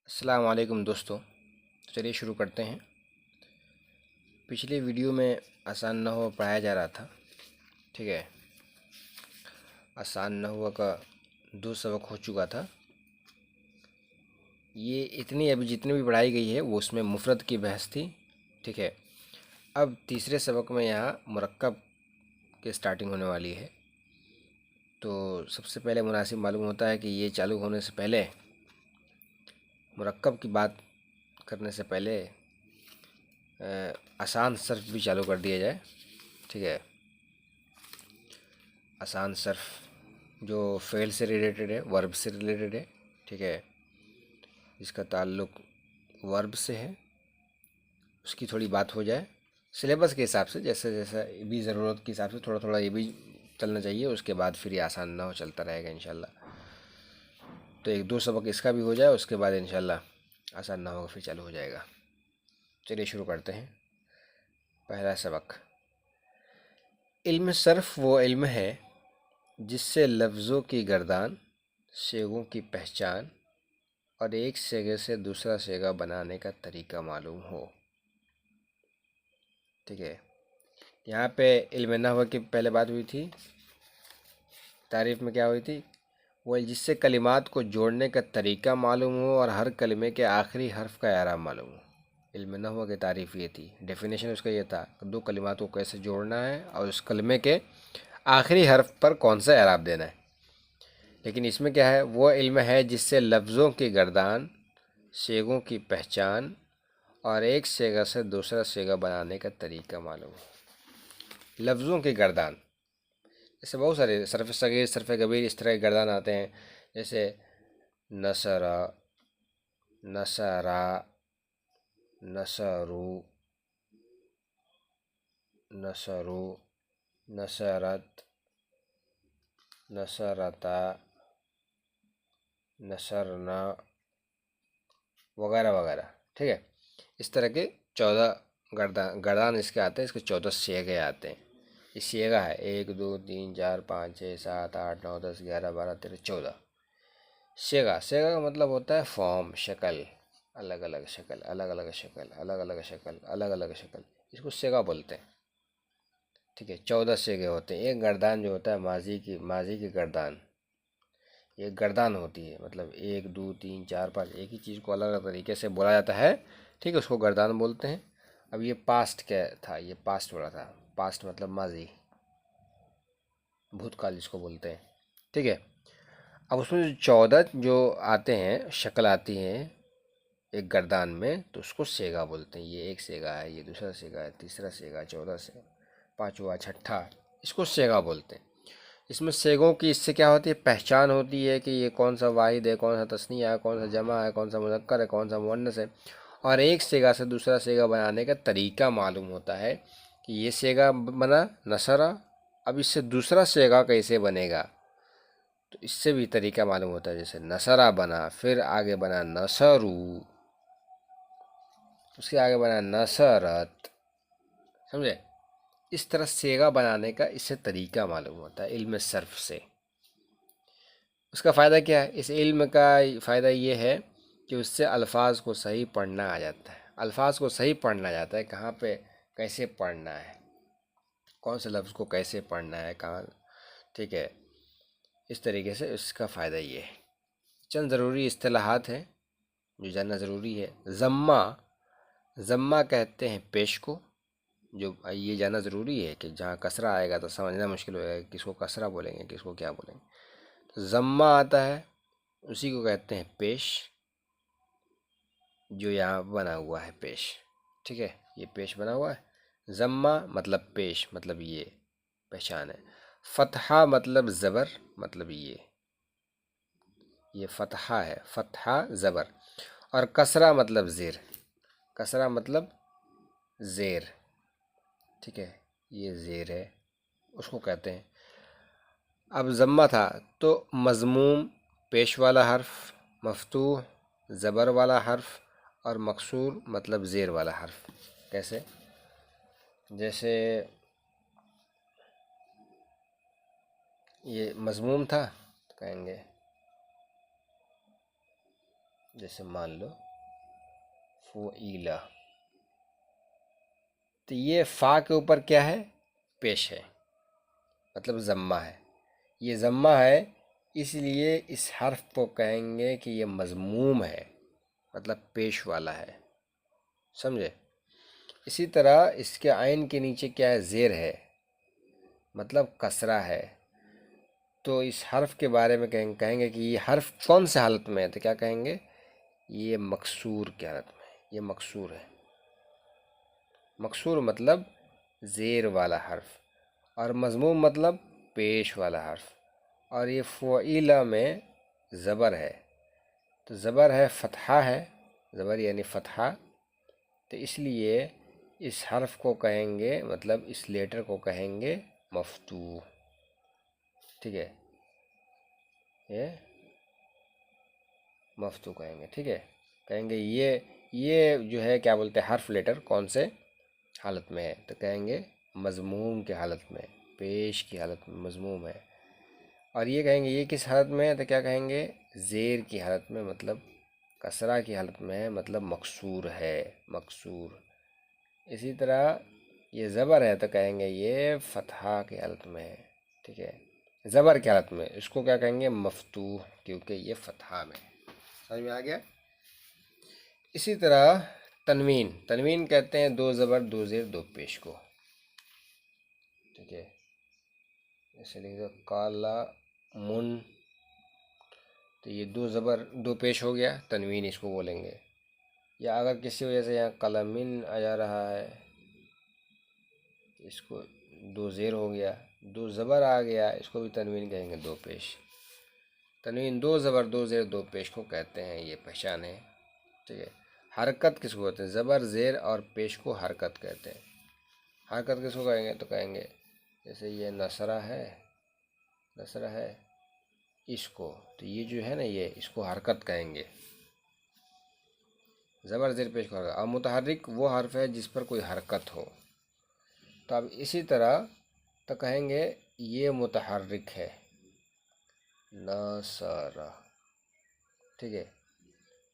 السلام علیکم دوستو، چلیے شروع کرتے ہیں۔ پچھلی ویڈیو میں آسان نحو پڑھایا جا رہا تھا، ٹھیک ہے۔ آسان نحو کا 2 سبق ہو چکا تھا۔ یہ ابھی جتنی بھی پڑھائی گئی ہے وہ اس میں مفرد کی بحث تھی، ٹھیک ہے۔ اب تیسرے سبق میں یہاں مرکب کی سٹارٹنگ ہونے والی ہے، تو سب سے پہلے مناسب معلوم ہوتا ہے کہ یہ چالو ہونے سے پہلے مرکب کی بات کرنے سے پہلے آسان صرف بھی چالو کر دیا جائے، ٹھیک ہے۔ آسان صرف جو فعل سے ریلیٹڈ ہے، ورب سے ریلیٹڈ ہے، ٹھیک ہے، جس کا تعلق ورب سے ہے، اس کی تھوڑی بات ہو جائے سلیبس کے حساب سے، جیسے جیسا بھی ضرورت کے حساب سے تھوڑا تھوڑا یہ بھی چلنا چاہیے۔ اس کے بعد پھر یہ آسان نہ ہو چلتا رہے گا انشاءاللہ۔ تو 1-2 سبق اس کا بھی ہو جائے، اس کے بعد انشاءاللہ آسان نہ ہوگا، پھر چالو ہو جائے گا۔ چلیے شروع کرتے ہیں۔ پہلا سبق، علم صرف وہ علم ہے جس سے لفظوں کی گردان، صیغوں کی پہچان اور ایک صیغے سے دوسرا صیغہ بنانے کا طریقہ معلوم ہو، ٹھیک ہے۔ یہاں پہ علم نحو کی پہلے بات ہوئی تھی، تعریف میں کیا ہوئی تھی؟ وہ جس سے کلمات کو جوڑنے کا طریقہ معلوم ہو اور ہر کلمے کے آخری حرف کا اعراب معلوم ہو۔ علم نحو کی تعریف یہ تھی، ڈیفینیشن اس کا یہ تھا کہ 2 کلمات کو کیسے جوڑنا ہے اور اس کلمے کے آخری حرف پر کون سا اعراب دینا ہے۔ لیکن اس میں کیا ہے؟ وہ علم ہے جس سے لفظوں کی گردان، صیغوں کی پہچان اور ایک صیغہ سے دوسرا صیغہ بنانے کا طریقہ معلوم ہو۔ لفظوں کی گردان، جیسے بہت سارے صرف صغیر، صرف کبیر، اس طرح کے گردان آتے ہیں، جیسے نصرا، نصرا، نصرو، نصرو، نصرت، نصرتا، نصرنا وغیرہ وغیرہ، ٹھیک ہے۔ اس طرح کے 14 گردان اس کے آتے ہیں، اس کے 14 صیغے آتے ہیں۔ یہ صیغہ ہے 1 2 3 4 5 6 7 8 9 10 11 12 13 14 صیغہ کا مطلب ہوتا ہے فارم، شکل، الگ الگ شکل، الگ الگ شکل، الگ الگ شکل، الگ الگ شکل، اس کو صیغہ بولتے ہیں، ٹھیک ہے۔ 14 صیغے ہوتے ہیں۔ ایک گردان جو ہوتا ہے ماضی کی گردان، ایک گردان ہوتی ہے، مطلب 1 2 3 4 5 ایک ہی چیز کو الگ الگ طریقے سے بولا جاتا ہے، ٹھیک ہے، اس کو گردان بولتے ہیں۔ اب یہ پاسٹ کیا تھا؟ یہ پاسٹ ہو رہا تھا، پاسٹ مطلب ماضی، بھوت کال جس کو بولتے ہیں، ٹھیک ہے۔ اب اس میں جو 14 جو آتے ہیں، شکل آتی ہیں ایک گردان میں، تو اس کو صیغہ بولتے ہیں۔ یہ ایک صیغہ ہے، یہ دوسرا صیغہ ہے، تیسرا صیغہ، 14 سے 5واں 6واں، اس کو صیغہ بولتے ہیں۔ اس میں صیغوں کی اس سے کیا ہوتی ہے؟ پہچان ہوتی ہے کہ یہ کون سا واحد ہے، کون سا تثنیہ ہے، کون سا جمع ہے، کون سا مذکر ہے، کون سا مؤنث ہے، اور ایک صیغہ سے دوسرا صیغہ بنانے کا طریقہ معلوم ہوتا ہے کہ یہ صیغہ بنا نصرہ، اب اس سے دوسرا صیغہ کیسے بنے گا، تو اس سے بھی طریقہ معلوم ہوتا ہے۔ جیسے نصرہ بنا، پھر آگے بنا نصرو، اس کے آگے بنا نصرت، سمجھے؟ اس طرح صیغہ بنانے کا اس سے طریقہ معلوم ہوتا ہے علم صرف سے۔ اس کا فائدہ کیا ہے؟ اس علم کا فائدہ یہ ہے کہ اس سے الفاظ کو صحیح پڑھنا آ جاتا ہے۔ الفاظ کو صحیح پڑھنا جاتا ہے، کہاں پہ کیسے پڑھنا ہے، کون سے لفظ کو کیسے پڑھنا ہے، کہاں، ٹھیک ہے۔ اس طریقے سے اس کا فائدہ یہ ہے۔ چند ضروری اصطلاحات ہیں جو جاننا ضروری ہے۔ ضمہ کہتے ہیں پیش کو، جو یہ جاننا ضروری ہے کہ جہاں کسرہ آئے گا تو سمجھنا مشکل ہوئے گا کہ کس کو کسرہ بولیں گے، کس کو کیا بولیں گے۔ تو ضمہ آتا ہے، اسی کو کہتے ہیں پیش، جو یہاں بنا ہوا ہے پیش، ٹھیک ہے، یہ پیش بنا ہوا ہے۔ ضمہ مطلب پیش، مطلب یہ پہچان ہے۔ فتحہ مطلب زبر، مطلب یہ فتحہ ہے، فتحہ زبر، اور کسرہ مطلب زیر، کسرہ مطلب زیر، ٹھیک ہے، یہ زیر ہے، اس کو کہتے ہیں۔ اب ضمہ تھا تو مضموم پیش والا حرف، مفتوح زبر والا حرف، اور مکسور مطلب زیر والا حرف۔ کیسے؟ جیسے یہ مضموم تھا تو کہیں گے جیسے مان لو فعیلا، تو یہ فا کے اوپر کیا ہے؟ پیش ہے، مطلب ضمہ ہے. یہ ضمہ ہے، اس لیے اس حرف کو کہیں گے کہ یہ مضموم ہے، مطلب پیش والا ہے. سمجھے؟ اسی طرح اس کے عین کے نیچے کیا ہے؟ زیر ہے، مطلب کسرہ ہے. تو اس حرف کے بارے میں کہیں گے کہ یہ حرف کون سے حالت میں ہے؟ تو کیا کہیں گے؟ یہ مکسور کی حالت میں ہے، یہ مکسور ہے. مکسور مطلب زیر والا حرف، اور مضموم مطلب پیش والا حرف. اور یہ فعیلا میں زبر ہے، تو زبر ہے، فتحہ ہے، زبر یعنی فتحہ. تو اس لیے اس حرف کو کہیں گے، مطلب اس لیٹر کو کہیں گے مفتوح. ٹھیک ہے، یہ مفتوح کہیں گے. ٹھیک ہے، کہیں گے یہ جو ہے کیا بولتے ہیں، حرف لیٹر کون سے حالت میں ہے؟ تو کہیں گے مضموم کی حالت میں، پیش کی حالت میں مضموم ہے. اور یہ کہیں گے یہ کس حالت میں ہے؟ تو کیا کہیں گے؟ زیر کی حالت میں، مطلب کسرہ کی حالت میں ہے، مطلب مکسور ہے، مکسور. اسی طرح یہ زبر ہے تو کہیں گے یہ فتحہ کی حالت میں ہے. ٹھیک ہے، زبر کی حالت میں، اس کو کیا کہیں گے؟ مفتوح، کیونکہ یہ فتحہ میں ہے. سمجھ میں آ گیا؟ اسی طرح تنوین، تنوین کہتے ہیں دو زبر دو زیر دو پیش کو. ٹھیک ہے، جیسے لکھ دو کالا من، تو یہ دو زبر دو پیش ہو گیا، تنوین اس کو بولیں گے. یا اگر کسی وجہ سے یہاں قلمن آ جا رہا ہے، اس کو دو زیر ہو گیا، دو زبر آ گیا، اس کو بھی تنوین کہیں گے، دو پیش. تنوین دو زبر دو زیر دو پیش کو کہتے ہیں، یہ پہچان ہے. ٹھیک ہے، حرکت کس کو کہتے ہیں؟ زبر زیر اور پیش کو حرکت کہتے ہیں. حرکت کس کو کہیں گے؟ تو کہیں گے جیسے یہ نصرہ ہے، نصرہ ہے اس کو، تو یہ جو ہے نا، یہ اس کو حرکت کہیں گے، زبر زیر پیش کو حرکت. اور متحرک وہ حرف ہے جس پر کوئی حرکت ہو. تو اب اسی طرح تو کہیں گے یہ متحرک ہے، نصرہ. ٹھیک ہے،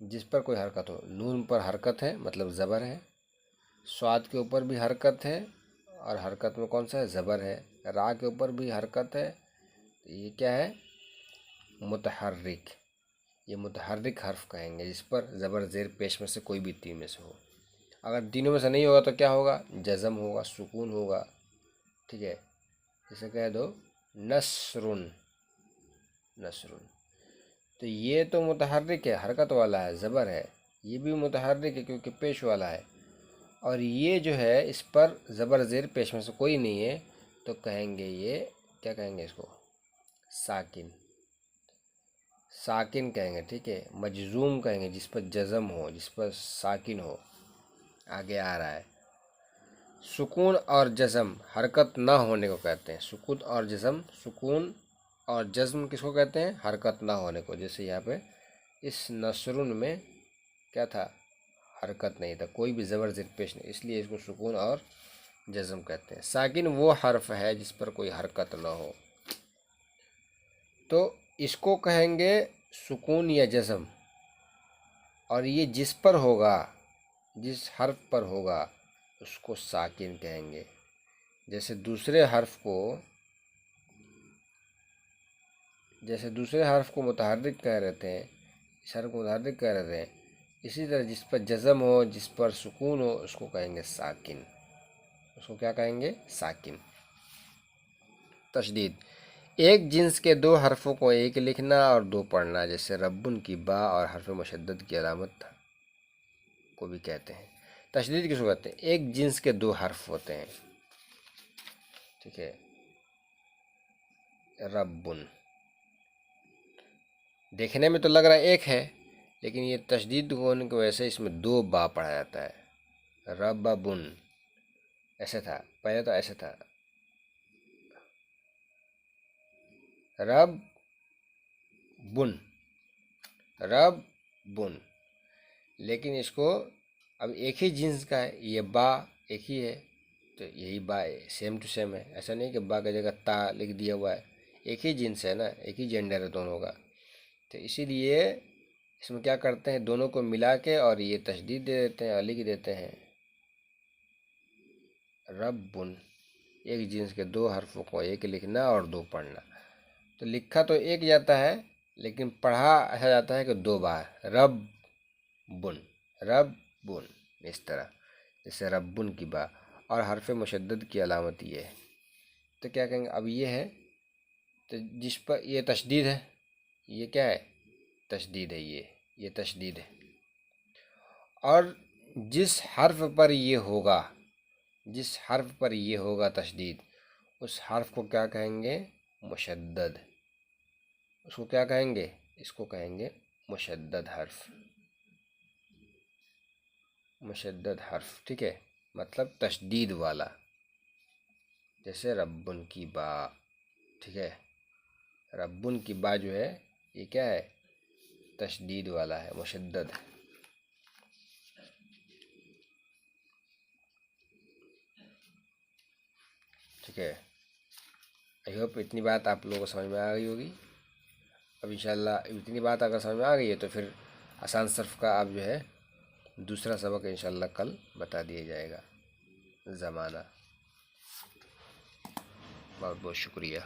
جس پر کوئی حرکت ہو. نون پر حرکت ہے، مطلب زبر ہے. صاد کے اوپر بھی حرکت ہے، اور حرکت میں کون سا ہے؟ زبر ہے. را کے اوپر بھی حرکت ہے، تو یہ کیا ہے؟ متحرک. یہ متحرک حرف کہیں گے جس پر زبر زیر پیش میں سے کوئی بھی تین میں سے ہو. اگر تینوں میں سے نہیں ہوگا تو کیا ہوگا؟ جزم ہوگا، سکون ہوگا. ٹھیک ہے، جیسے کہہ دو نصرن، نصرن. تو یہ تو متحرک ہے، حرکت والا ہے، زبر ہے. یہ بھی متحرک ہے کیونکہ پیش والا ہے. اور یہ جو ہے اس پر زبر زیر پیش میں سے کوئی نہیں ہے، تو کہیں گے یہ کیا کہیں گے؟ اس کو ساکن، ساکن کہیں گے. ٹھیک ہے، مجزوم کہیں گے جس پر جزم ہو، جس پر ساکن ہو. آگے آ رہا ہے سکون اور جزم، حرکت نہ ہونے کو کہتے ہیں. سکون اور جزم، سکون اور جزم کس کو کہتے ہیں؟ حرکت نہ ہونے کو. جیسے یہاں پہ اس نصرن میں کیا تھا؟ حرکت نہیں تھا، کوئی بھی زبر زیر پیش نہیں، اس لیے اس کو سکون اور جزم کہتے ہیں. ساکن وہ حرف ہے جس پر کوئی حرکت نہ ہو، تو اس کو کہیں گے سکون یا جزم. اور یہ جس پر ہوگا، جس حرف پر ہوگا، اس کو ساکن کہیں گے. جیسے دوسرے حرف کو متحرک کہہ رہے تھے، اس حرف کو متحرک کہہ رہے تھے، اسی طرح جس پر جزم ہو، جس پر سکون ہو، اس کو کہیں گے ساکن. اس کو کیا کہیں گے؟ ساکن. تشدید، ایک جنس کے دو حرفوں کو ایک لکھنا اور دو پڑھنا، جیسے ربن کی با اور حرف مشدد کی علامت کو بھی کہتے ہیں. تشدید کس کو کہتے ہیں؟ ایک جنس کے دو حرف ہوتے ہیں. ٹھیک ہے، ربن دیکھنے میں تو لگ رہا ہے ایک ہے، لیکن یہ تشدید ہونے کی وجہ سے اس میں دو با پڑھا جاتا ہے. رببن ایسے تھا، پہلے تو ایسے تھا رب بن، رب بن، لیکن اس کو اب ایک ہی جنس کا ہے، یہ با ایک ہی ہے، تو یہی با سیم ٹو سیم ہے. ایسا نہیں کہ با کی جگہ تا لکھ دیا ہوا ہے، ایک ہی جنس ہے نا، ایک ہی جینڈر ہے دونوں کا. تو اسی لیے اس میں کیا کرتے ہیں، دونوں کو ملا کے اور یہ تشدید دے دیتے ہیں اور لکھ دیتے ہیں ربن، ایک جنس کے دو حرفوں کو ایک لکھنا اور دو پڑھنا۔ تو لکھا تو ایک جاتا ہے لیکن پڑھا ایسا جاتا ہے کہ دو بار، رب بن، رب بن، اس طرح جیسے ربن کی با، اور حرف مشدد کی علامت یہ ہے۔ تو کیا کہیں گے، اب یہ ہے تو جس پر یہ تشدید ہے، یہ کیا ہے، تشدید ہے، یہ تشدید ہے، اور جس حرف پر یہ ہوگا، جس حرف پر یہ ہوگا تشدید، اس حرف کو کیا کہیں گے، مشدد۔ اس کو کیا کہیں گے، اس کو کہیں گے مشدد حرف، مشدد حرف، ٹھیک ہے، مطلب تشدید والا، جیسے ربن کی با، ٹھیک ہے، ربن کی با جو ہے یہ کیا ہے، تشدید والا ہے، مشدد ہے۔ ٹھیک ہے، آئی ہوپ اتنی بات آپ لوگوں کو سمجھ میں آ گئی ہوگی۔ اب انشاءاللہ اتنی بات اگر سمجھ میں آ گئی ہے تو پھر آسان صرف کا آپ جو ہے دوسرا سبق انشاءاللہ کل بتا دیا جائے گا، زمانہ۔ بہت بہت شکریہ۔